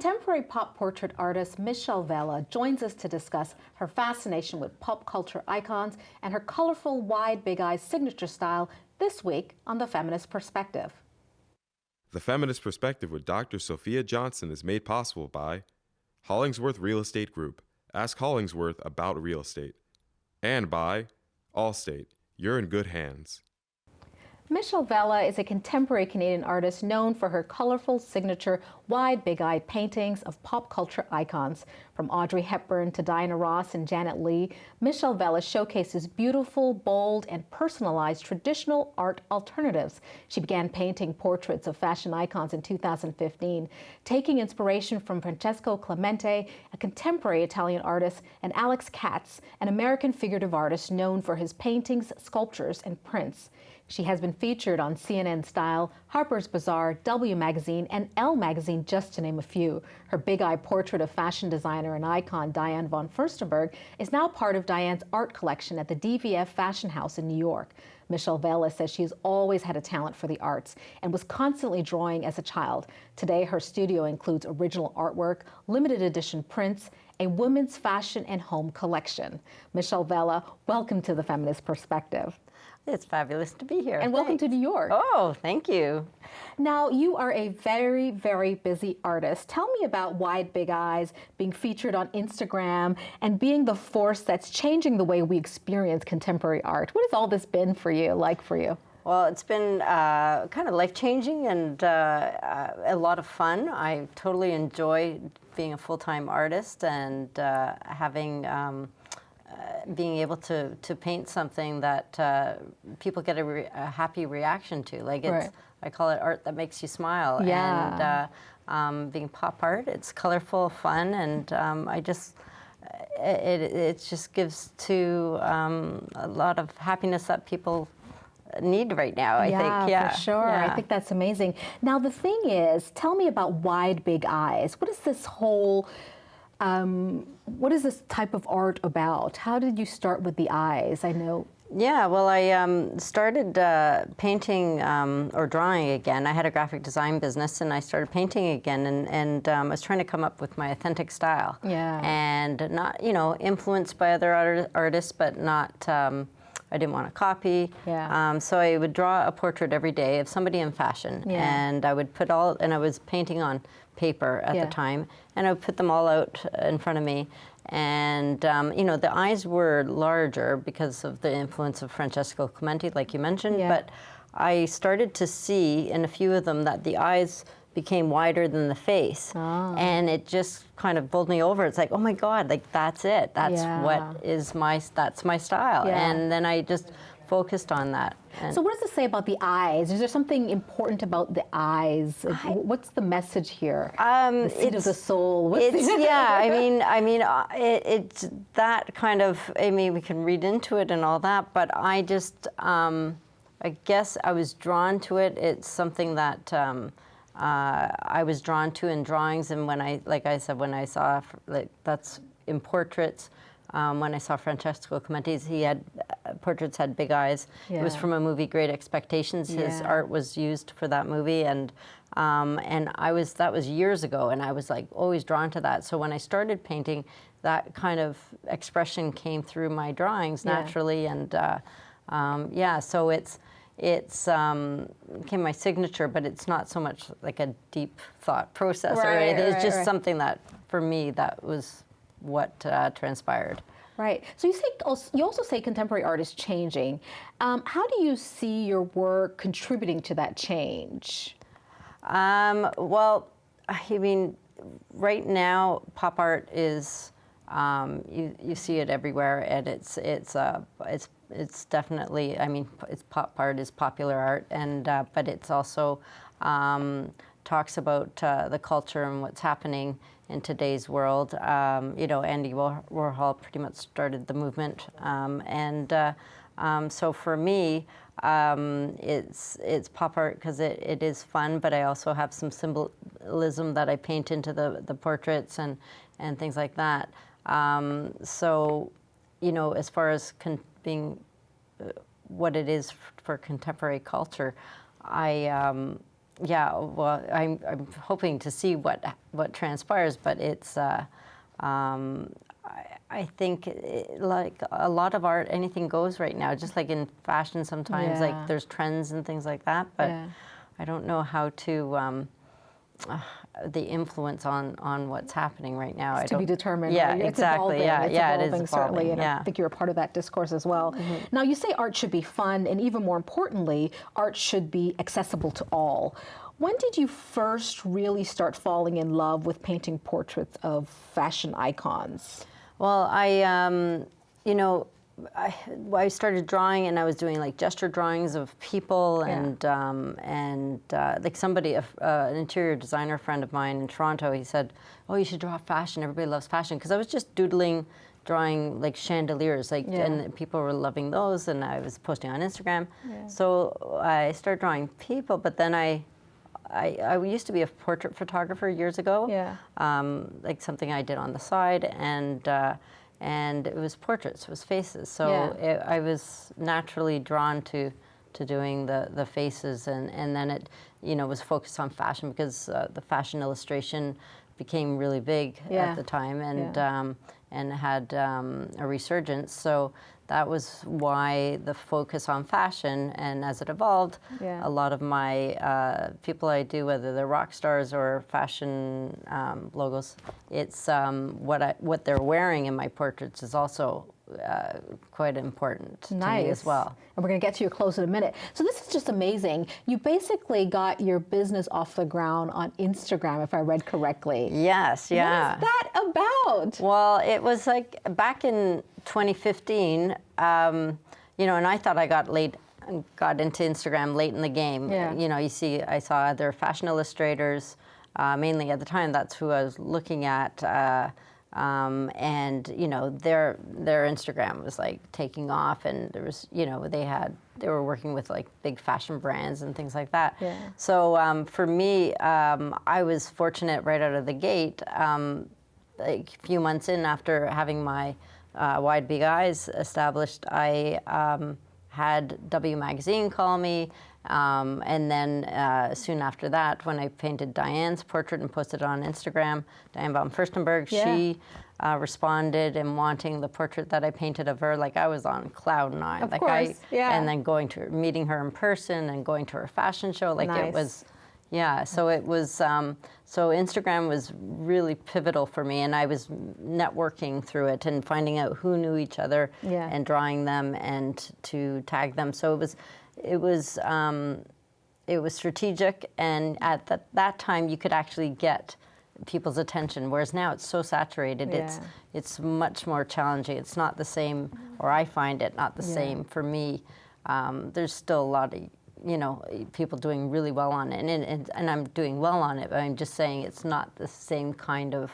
Contemporary pop portrait artist Michelle Vella joins us to discuss her fascination with pop culture icons and her colorful, wide, big eyes signature style this week on The Feminist Perspective. The Feminist Perspective with Dr. Sophia Johnson is made possible by Hollingsworth Real Estate Group. Ask Hollingsworth about real estate. And by Allstate. You're in good hands. Michelle Vella is a contemporary Canadian artist known for her colorful signature wide big-eyed paintings of pop culture icons. From Audrey Hepburn to Diana Ross and Janet Leigh, Michelle Vella showcases beautiful, bold, and personalized traditional art alternatives. She began painting portraits of fashion icons in 2015, taking inspiration from Francesco Clemente, a contemporary Italian artist, and Alex Katz, an American figurative artist known for his paintings, sculptures, and prints. She has been featured on CNN Style, Harper's Bazaar, W Magazine, and Elle Magazine, just to name a few. Her big-eye portrait of fashion designer and icon Diane von Furstenberg is now part of Diane's art collection at the DVF Fashion House in New York. Michelle Vella says she's always had a talent for the arts and was constantly drawing as a child. Today, her studio includes original artwork, limited edition prints, a women's fashion and home collection. Michelle Vella, welcome to The Feminist Perspective. It's fabulous to be here. And welcome to New York. Oh, thank you. Now, you are a very, very busy artist. Tell me about Wide Big Eyes, being featured on Instagram, and being the force that's changing the way we experience contemporary art. What has all this been for you, Well, it's been kind of life-changing and a lot of fun. I totally enjoy being a full-time artist and being able to paint something that people get a happy reaction to. Right. I call it art that makes you smile. Yeah. And being pop art, it's colorful, fun, and it just gives to a lot of happiness that people need right now, I think. Yeah, for sure. Yeah. I think that's amazing. Now, the thing is, tell me about Wide Big Eyes. What is this whole what is this type of art about? How did you start with the eyes? I know. Yeah, well, I started painting or drawing again. I had a graphic design business, and I started painting again, and I was trying to come up with my authentic style. Yeah. And not, influenced by other artists, but not. I didn't want to copy. Yeah. So I would draw a portrait every day of somebody in fashion, and I would and I was painting on paper at the time, and I would put them all out in front of me. And, the eyes were larger because of the influence of Francesco Clemente, like you mentioned, but I started to see in a few of them that the eyes became wider than the face. Oh. And it just kind of bowled me over. It's like, oh my God, that's it. That's that's my style. Yeah. And then I just focused on that. And so what does it say about the eyes? Is there something important about the eyes? What's the message here? The seat of the soul. It's that kind of, we can read into it and all that, but I just, I guess I was drawn to it. It's something that I was drawn to in drawings, and when I saw, that's in portraits. When I saw Francesco Clemente's, portraits had big eyes. Yeah. It was from a movie, Great Expectations. His art was used for that movie, and that was years ago, and I was always drawn to that. So when I started painting, that kind of expression came through my drawings naturally, and so it's became my signature, but it's not so much like a deep thought process or anything. It's just something that, for me, that was what transpired. Right. So you also say contemporary art is changing. How do you see your work contributing to that change? Well, right now, pop art is you see it everywhere, and it's definitely. It's pop art is popular art, and but it's also talks about the culture and what's happening in today's world. Andy Warhol pretty much started the movement, so for me, it's pop art because it is fun, but I also have some symbolism that I paint into the portraits and things like that. So, as far as being what it is for contemporary culture, yeah, well, I'm hoping to see what transpires, but it's. I think like a lot of art, anything goes right now. Just like in fashion, sometimes like there's trends and things like that. But I don't know how to. The influence on what's happening right now. It's to be determined. Yeah, right? exactly. It's evolving. Yeah, it's it evolving, is certainly, evolving. and I think you're a part of that discourse as well. Now, you say art should be fun, and even more importantly, art should be accessible to all. When did you first really start falling in love with painting portraits of fashion icons? Well, I started drawing, and I was doing like gesture drawings of people, and like somebody, an interior designer friend of mine in Toronto, he said, "Oh, you should draw fashion. Everybody loves fashion." Because I was just drawing like chandeliers, like, and people were loving those, and I was posting on Instagram. So I started drawing people, but then I used to be a portrait photographer years ago. Like something I did on the side, and it was portraits, it was faces. So I was naturally drawn to doing the faces, and then it was focused on fashion because the fashion illustration became really big at the time, and had a resurgence. So that was why the focus on fashion, and as it evolved, a lot of my people I do, whether they're rock stars or fashion logos, it's what they're wearing in my portraits is also quite important to me as well. And we're going to get to your clothes in a minute. So this is just amazing. You basically got your business off the ground on Instagram, if I read correctly. Yes, yeah. What is that about? Well, it was like back in 2015, and I thought I got into Instagram late in the game. I saw other fashion illustrators, mainly at the time, that's who I was looking at. And their Instagram was like taking off, and there was they were working with like big fashion brands and things like that. So for me, I was fortunate right out of the gate. Like a few months in after having my Wide Big Eyes established, I had W Magazine call me. And then soon after that, when I painted Diane's portrait and posted it on Instagram, Diane Baum Furstenberg, she responded and wanting the portrait that I painted of her. Like I was on cloud nine. Of course. And then meeting her in person and going to her fashion show. Like it was, so it was, so Instagram was really pivotal for me, and I was networking through it and finding out who knew each other and drawing them and to tag them. So it was strategic, and at that time you could actually get people's attention, whereas now it's so saturated. It's much more challenging. It's not the same, or I find it not the same for me. There's still a lot of people doing really well on it, and I'm doing well on it, but I'm just saying it's not the same kind of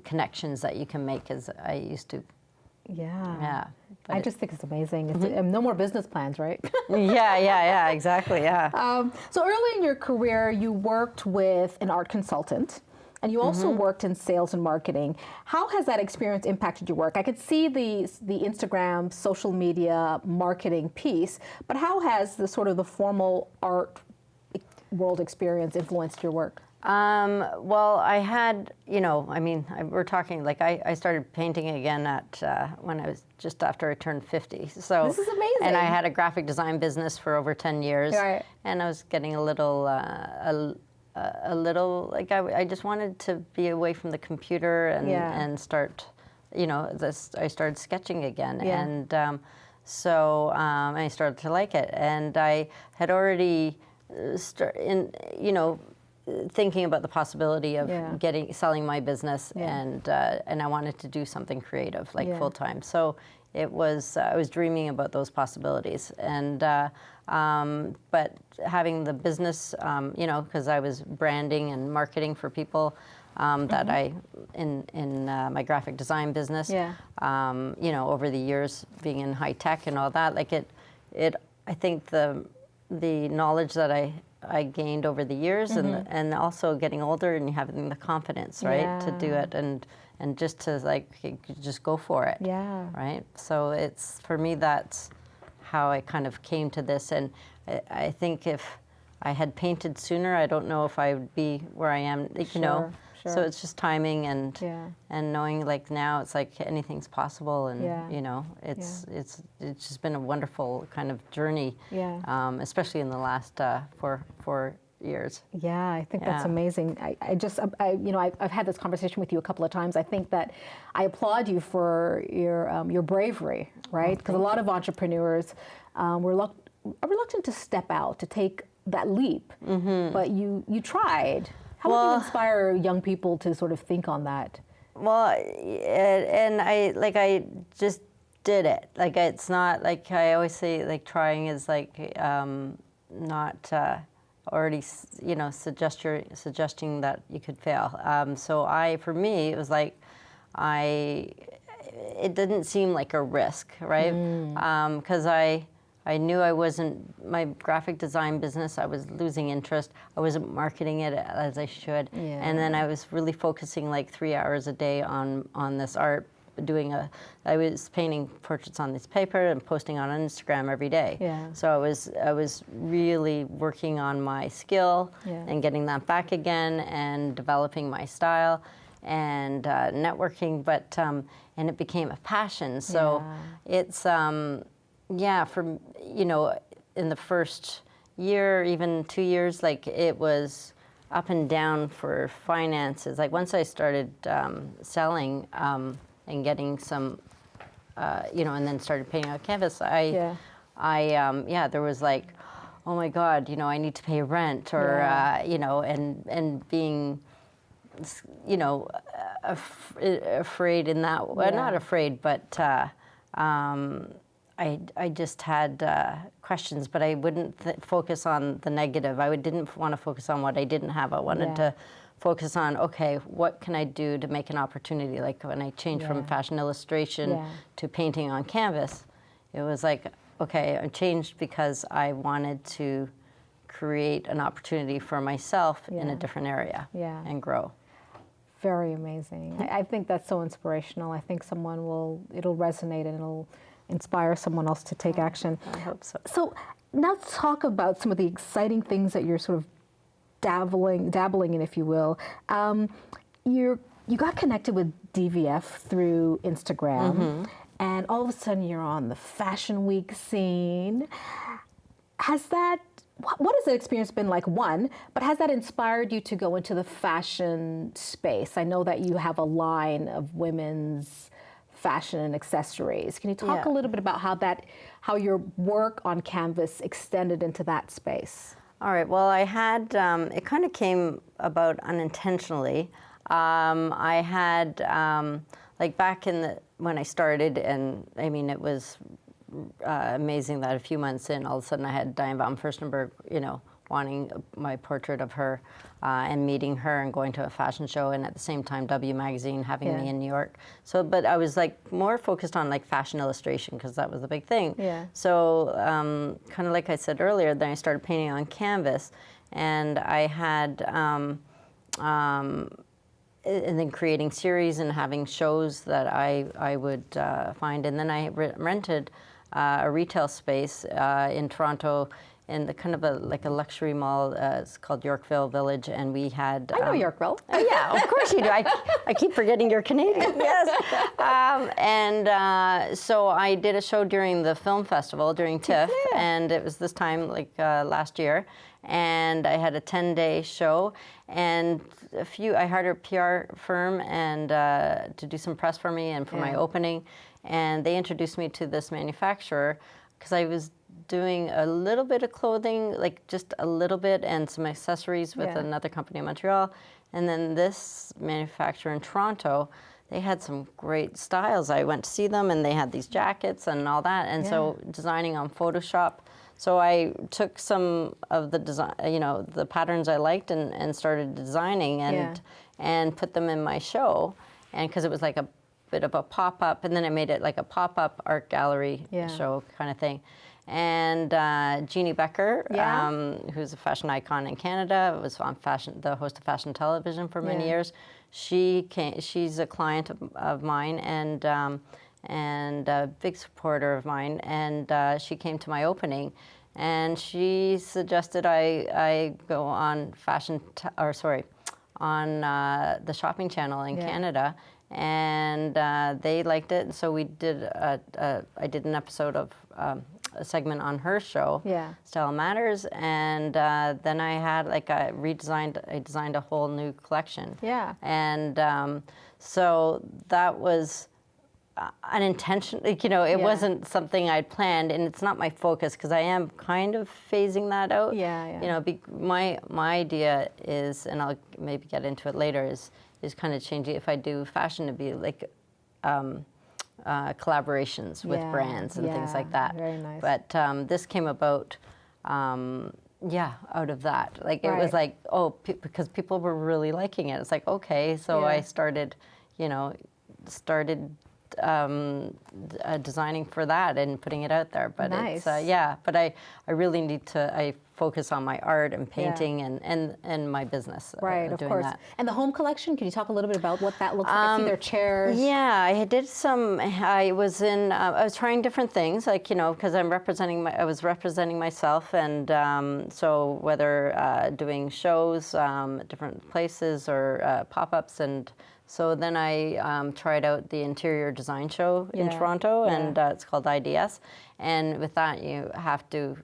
connections that you can make as I used to. I just think it's amazing. It's, no more business plans, right? Exactly, So early in your career, you worked with an art consultant, and you also worked in sales and marketing. How has that experience impacted your work? I could see the Instagram, social media, marketing piece, but how has the sort of the formal art world experience influenced your work? Well, I had, we're talking, like I started painting again at when I was just after I turned 50. So this is amazing. And I had a graphic design business for over 10 years. And I was getting a little like I just wanted to be away from the computer and start, I started sketching again. And so I started to like it. And I had already thinking about the possibility of selling my business, and I wanted to do something creative, like full time. So it was I was dreaming about those possibilities, and but having the business, because I was branding and marketing for people that I in my graphic design business, over the years being in high tech and all that, like I think the knowledge that I gained over the years, and also getting older and having the confidence, right, to do it, and just to just go for it, right. So it's, for me, that's how I kind of came to this, and I think if I had painted sooner, I don't know if I would be where I am, you know. Sure. So it's just timing and knowing like now it's like anything's possible, and you know, it's just been a wonderful kind of journey, especially in the last 4 years. Yeah, I think that's amazing. I've had this conversation with you a couple of times. I think that I applaud you for your bravery, right? Because a lot of entrepreneurs are reluctant to step out, to take that leap, but you tried. How would you inspire young people to sort of think on that? Well, and I just did it. Like, it's not like, I always say, like, trying is like not already, you know, suggesting that you could fail. So for me, it was like, it didn't seem like a risk, right? Because I knew I wasn't, my graphic design business, I was losing interest. I wasn't marketing it as I should. And then I was really focusing like 3 hours a day on this art, I was painting portraits on this paper and posting on Instagram every day. So I was really working on my skill and getting that back again and developing my style and networking, but, and it became a passion. So it's, for, you know, in the first year, even 2 years, like it was up and down for finances. Like once I started selling and getting some, you know, and then started painting on canvas, there was like, oh my God, you know, I need to pay rent, or, you know, and being, you know, afraid in that way, not afraid, but I just had questions, but I wouldn't focus on the negative. I didn't want to focus on what I didn't have. I wanted to focus on, okay, what can I do to make an opportunity? Like when I changed from fashion illustration to painting on canvas, it was like, okay, I changed because I wanted to create an opportunity for myself in a different area and grow. Very amazing. I think that's so inspirational. I think it'll resonate and it'll inspire someone else to take action. I hope so. So now let's talk about some of the exciting things that you're sort of dabbling in, if you will. You got connected with DVF through Instagram, and all of a sudden you're on the Fashion Week scene. What has that experience been like, one, but has that inspired you to go into the fashion space? I know that you have a line of women's fashion and accessories. Can you talk a little bit about how your work on canvas extended into that space? All right. Well, I had it kind of came about unintentionally. I had like back when I started, and I mean it was amazing that a few months in, all of a sudden I had Diane von Furstenberg, you know, wanting my portrait of her, and meeting her and going to a fashion show, and at the same time W Magazine having me in New York. So, but I was like more focused on like fashion illustration because that was the big thing. So kind of like I said earlier, then I started painting on canvas, and I had, and then creating series and having shows that I would find, and then I rented a retail space in Toronto, in the kind of like a luxury mall. It's called Yorkville Village, and we had. I know Yorkville. Oh, yeah, of course you do. I keep forgetting you're Canadian. Yes. So I did a show during the film festival during TIFF, and it was this time like last year, and I had a 10-day show, and I hired a PR firm and to do some press for me and for my opening, and they introduced me to this manufacturer because I was doing a little bit of clothing, like just a little bit, and some accessories with another company in Montreal. And then this manufacturer in Toronto, they had some great styles. I went to see them, and they had these jackets and all that. And so designing on Photoshop. So I took some of the design, you know, the patterns I liked, and started designing and put them in my show. And because it was like a bit of a pop-up, and then I made it like a pop-up art gallery show kind of thing. And Jeannie Becker, who's a fashion icon in Canada, was on the host of Fashion Television for many years. She's a client of mine, and and a big supporter of mine. And she came to my opening, and she suggested I go on on the Shopping Channel in Canada, and they liked it. So we did. I did an episode of a segment on her show, Style Matters, and then I had I designed a whole new collection. And so that was unintentional, it wasn't something I'd planned, and it's not my focus because I am kind of phasing that out. My idea is, and I'll maybe get into it later, is kind of changing, if I do fashion, to be like collaborations with brands and things like that. Very nice. But this came about out of that. Like it was like, because people were really liking it. It's like, okay, so I started designing for that and putting it out there. But nice. But I really need to focus on my art and painting and my business. Right, of course. That. And the home collection, can you talk a little bit about what that looks like? I see their chairs. Yeah, I did some. I was trying different things, because I was representing myself, and so whether doing shows at different places or pop-ups, and so then I tried out the interior design show in Toronto, and it's called IDS, and with that you have to.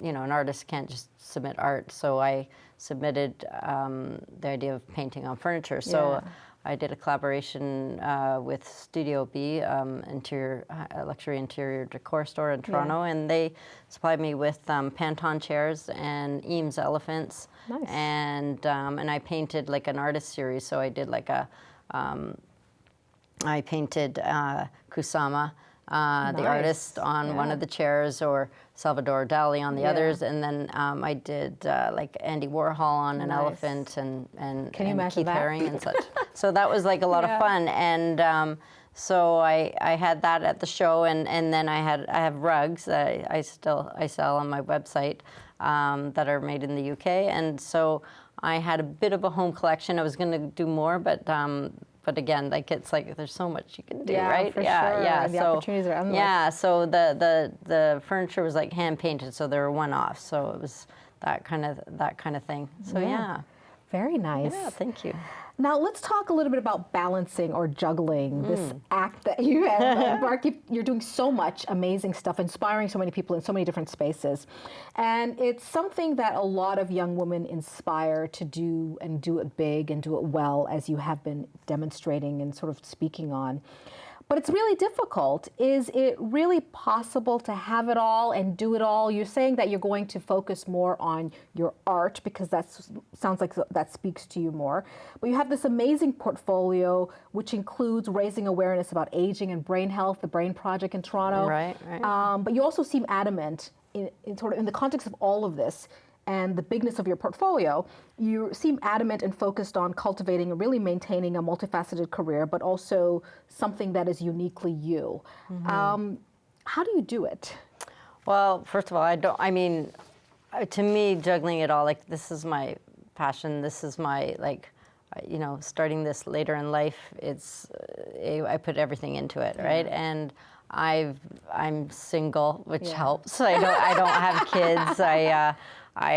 An artist can't just submit art, so I submitted the idea of painting on furniture. So I did a collaboration with Studio B, luxury interior decor store in Toronto, and they supplied me with Panton chairs and Eames elephants. Nice. And I painted like an artist series. So I did like I painted Kusama, the artist, on one of the chairs, or Salvador Dali on the others, and then I did like Andy Warhol on an elephant, and Can you Keith that? Haring and such. So that was like a lot of fun, and so I had that at the show, and then I have rugs that I sell on my website that are made in the UK, and so I had a bit of a home collection. I was going to do more, but again, it's like there's so much you can do, right? For sure. And the opportunities are endless. Yeah, so the furniture was like hand painted, so they were one-off. So it was that kind of thing. So Very nice. Yeah, thank you. Now let's talk a little bit about balancing or juggling this act that you have. Mark, you're doing so much amazing stuff, inspiring so many people in so many different spaces. And it's something that a lot of young women inspire to do, and do it big and do it well, as you have been demonstrating and sort of speaking on. But it's really difficult. Is it really possible to have it all and do it all? You're saying that you're going to focus more on your art because that sounds like that speaks to you more. But you have this amazing portfolio, which includes raising awareness about aging and brain health, the Brain Project in Toronto. Right. But you also seem adamant in the context of all of this and the bigness of your portfolio, you seem adamant and focused on cultivating and really maintaining a multifaceted career, but also something that is uniquely you. How do you do it? Well, first of all, to me, juggling it all, like, this is my passion. This is my, starting this later in life, I put everything into it, right? And I'm single, which helps. I don't have kids. I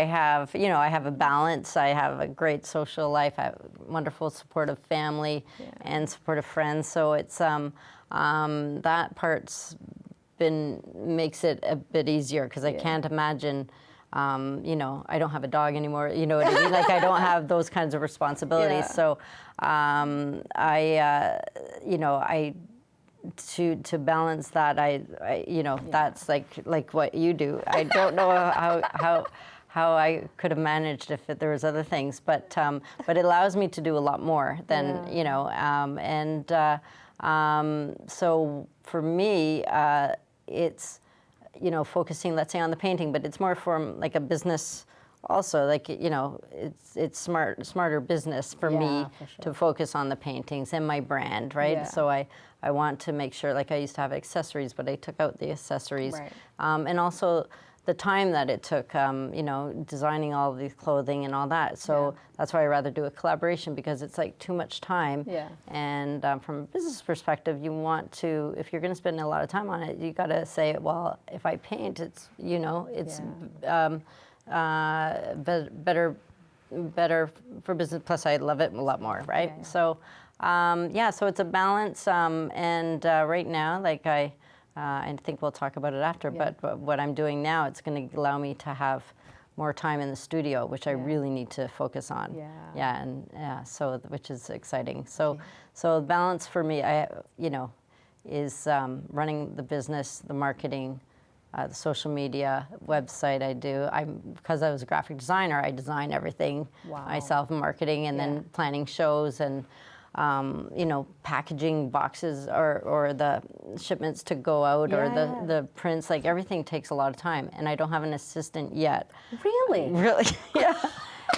have a balance. I have a great social life. I have a wonderful supportive family and supportive friends. So it's that part's makes it a bit easier, because I can't imagine. I don't have a dog anymore. You know what I mean? Like, I don't have those kinds of responsibilities. So to balance that, that's like what you do. I don't know how I could have managed if there was other things, but it allows me to do a lot more than so for me, it's focusing, let's say, on the painting, but it's more from like a business also, it's smarter business for me to focus on the paintings and my brand, right? So I want to make sure, like, I used to have accessories, but I took out the accessories, and also the time that it took, you know, designing all of these clothing and all that. So that's why I rather do a collaboration, because it's like too much time. Yeah. And from a business perspective, you want to, if you're going to spend a lot of time on it, you got to say, well, if I paint, it's, you know, it's better for business. Plus, I love it a lot more, right? Yeah. So, so it's a balance. And right now, like I think we'll talk about it after. But what I'm doing now, it's going to allow me to have more time in the studio, which I really need to focus on. So which is exciting. So the balance for me, is running the business, the marketing, the social media, website I do. Because I was a graphic designer, I design everything myself, marketing, and then planning shows and packaging boxes or the shipments to go out or the prints. Like everything takes a lot of time, and I don't have an assistant yet. Really? Really? Yeah.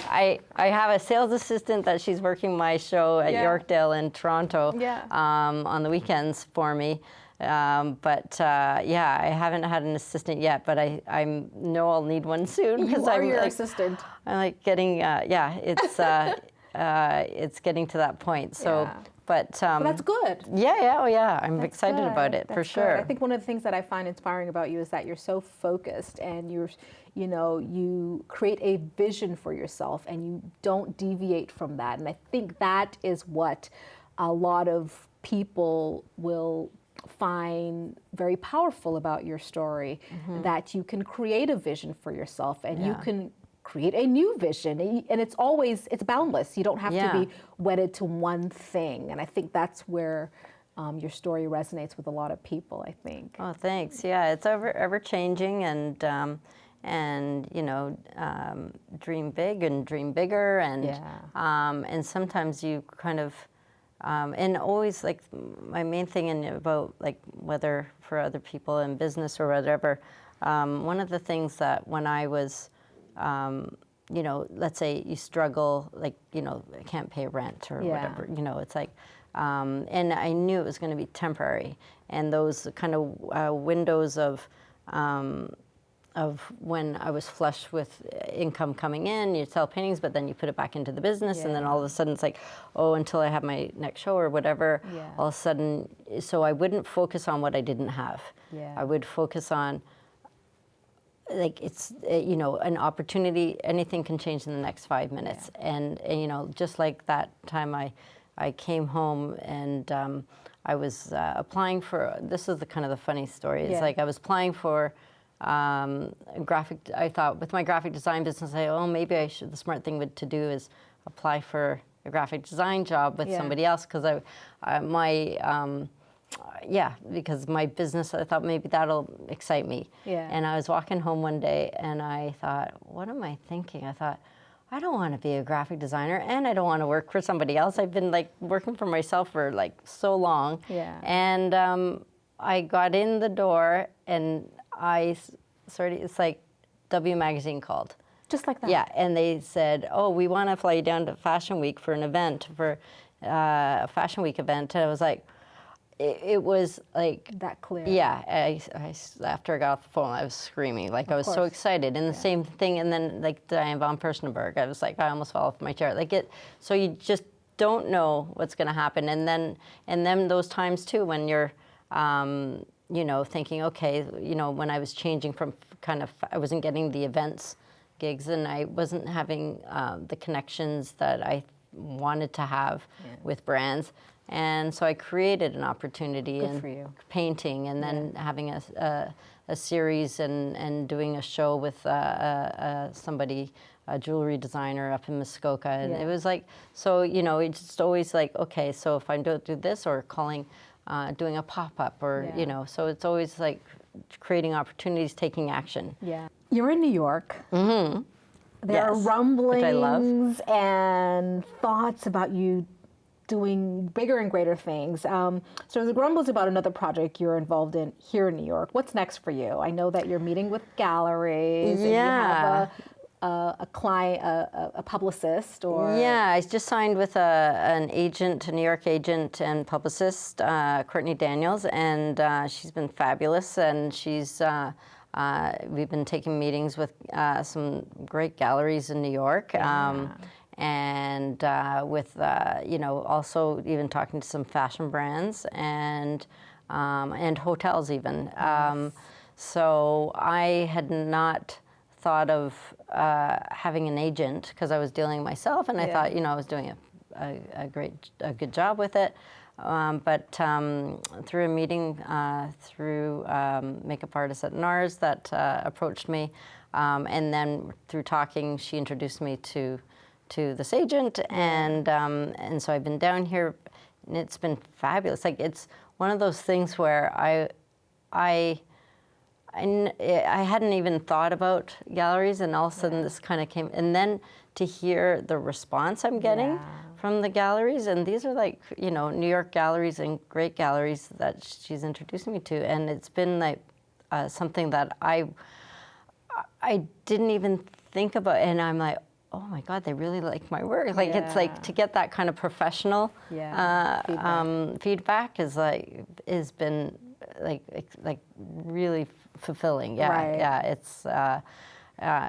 I have a sales assistant that she's working my show at Yorkdale in Toronto on the weekends for me. I haven't had an assistant yet, but I know I'll need one soon. You are your assistant. I'm like getting, it's getting to that point. So, but that's good. I'm excited about it for sure. I think one of the things that I find inspiring about you is that you're so focused, and you create a vision for yourself, and you don't deviate from that. And I think that is what a lot of people will find very powerful about your story, that you can create a vision for yourself, and you can create a new vision, and it's boundless. You don't have to be wedded to one thing, and I think that's where your story resonates with a lot of people, I think. Oh, thanks. Yeah, it's ever changing, and dream big and dream bigger, and sometimes you kind of and always, like, my main thing about, like, whether for other people in business or whatever, one of the things that when I was, let's say you struggle, like, I can't pay rent or whatever, it's like, and I knew it was going to be temporary. And those kind of windows of when I was flush with income coming in, you sell paintings, but then you put it back into the business, and then all of a sudden it's like, oh, until I have my next show or whatever, all of a sudden, so I wouldn't focus on what I didn't have. I would focus on, like, it's, an opportunity, anything can change in the next 5 minutes. And just like that time I came home and I was applying for, this is the kind of the funny story, it's like I was applying for I thought with my graphic design business, maybe I should, the smart thing to do is apply for a graphic design job with somebody else, because because my business, I thought maybe that'll excite me. And I was walking home one day and I thought, what am I thinking? I thought, I don't want to be a graphic designer, and I don't want to work for somebody else. I've been like working for myself for like so long. And I got in the door and it's like W Magazine called. Just like that? Yeah, and they said, oh, we want to fly you down to Fashion Week for an event, for a Fashion Week event. And I was like, it was like... that clear. Yeah, I after I got off the phone, I was screaming. Like, I was so excited. And the same thing, and then like Diane von Furstenberg, I was like, I almost fell off my chair. Like so you just don't know what's going to happen. And then those times too, when you're... thinking, okay, when I was changing from I wasn't getting the events gigs, and I wasn't having the connections that I wanted to have with brands. And so I created an opportunity in painting, and then having a series and doing a show with somebody, a jewelry designer up in Muskoka. And it was like, so, it's just always like, okay, so if I don't do this, or calling... doing a pop-up, or so it's always like creating opportunities, taking action. You're in New York. There are rumblings and thoughts about you doing bigger and greater things. So the grumbles about another project you're involved in here in New York. What's next for you? I know that you're meeting with galleries. And you have a client, a publicist, or... Yeah, I just signed with an agent, a New York agent and publicist, Courtney Daniels, and she's been fabulous, and she's we've been taking meetings with some great galleries in New York. And with, also even talking to some fashion brands and hotels even. So I had not thought of having an agent because I was dealing myself, and I thought, I was doing a good job with it. But through a meeting through makeup artist at NARS that approached me, and then through talking, she introduced me to this agent, and so I've been down here, and it's been fabulous. Like, it's one of those things where I hadn't even thought about galleries, and all of a sudden this kind of came, and then to hear the response I'm getting from the galleries, and these are like, New York galleries and great galleries that she's introducing me to, and it's been like something that I didn't even think about, and I'm like, oh my God, they really like my work. Like, it's like to get that kind of professional feedback has been like really fulfilling. It's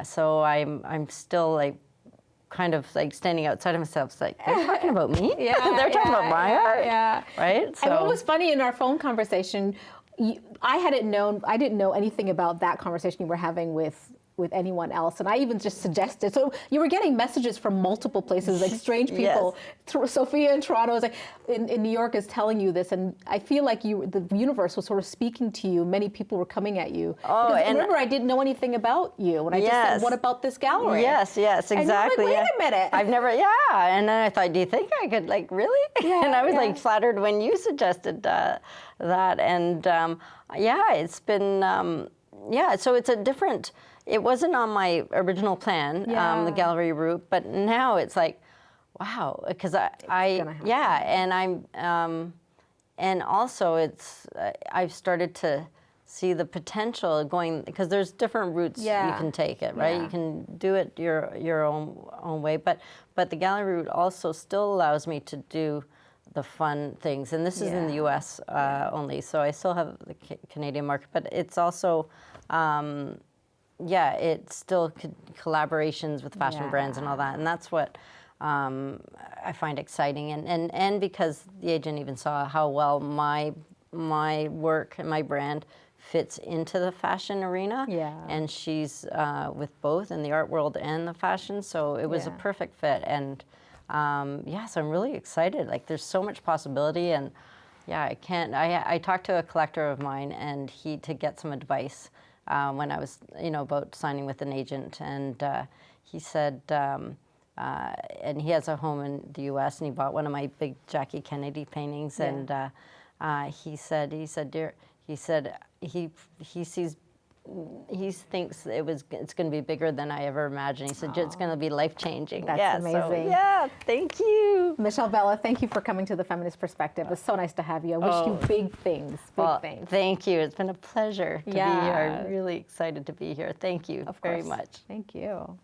so I'm still like kind of like standing outside of myself. It's like, they're talking about me. They're talking about my art. Right. So. And what was funny in our phone conversation, I didn't know anything about that conversation you were having with anyone else, and I even just suggested. So you were getting messages from multiple places, like strange people. Sophia in Toronto is like, in New York is telling you this, and I feel like the universe was sort of speaking to you. Many people were coming at you. Oh, and remember, I didn't know anything about you, and I just said, "What about this gallery?" Yes, exactly. And you're like, wait a minute. I've never, and then I thought, do you think I could, like, really? And I was like flattered when you suggested that, and it's been, so it's a different. It wasn't on my original plan, the gallery route, but now it's like, wow, because and I'm, and also I've started to see the potential going, because there's different routes you can take it, right? You can do it your own way, but the gallery route also still allows me to do the fun things, and this is in the U.S. Only, so I still have the Canadian market, but it's also. It's still collaborations with fashion brands and all that, and that's what I find exciting. And because the agent even saw how well my work and my brand fits into the fashion arena, and she's with both in the art world and the fashion, so it was a perfect fit. And so I'm really excited. Like, there's so much possibility, and I talked to a collector of mine, and to get some advice. When I was, about signing with an agent, and he said, and he has a home in the U.S., and he bought one of my big Jackie Kennedy paintings, and he said, he thinks it's going to be bigger than I ever imagined. He said, it's going to be life-changing. That's amazing. So, thank you. Michelle Vella, thank you for coming to The Feminist Perspective. It was so nice to have you. I wish you big things, big things. Thank you. It's been a pleasure to be here. I'm really excited to be here. Thank you very much. Thank you.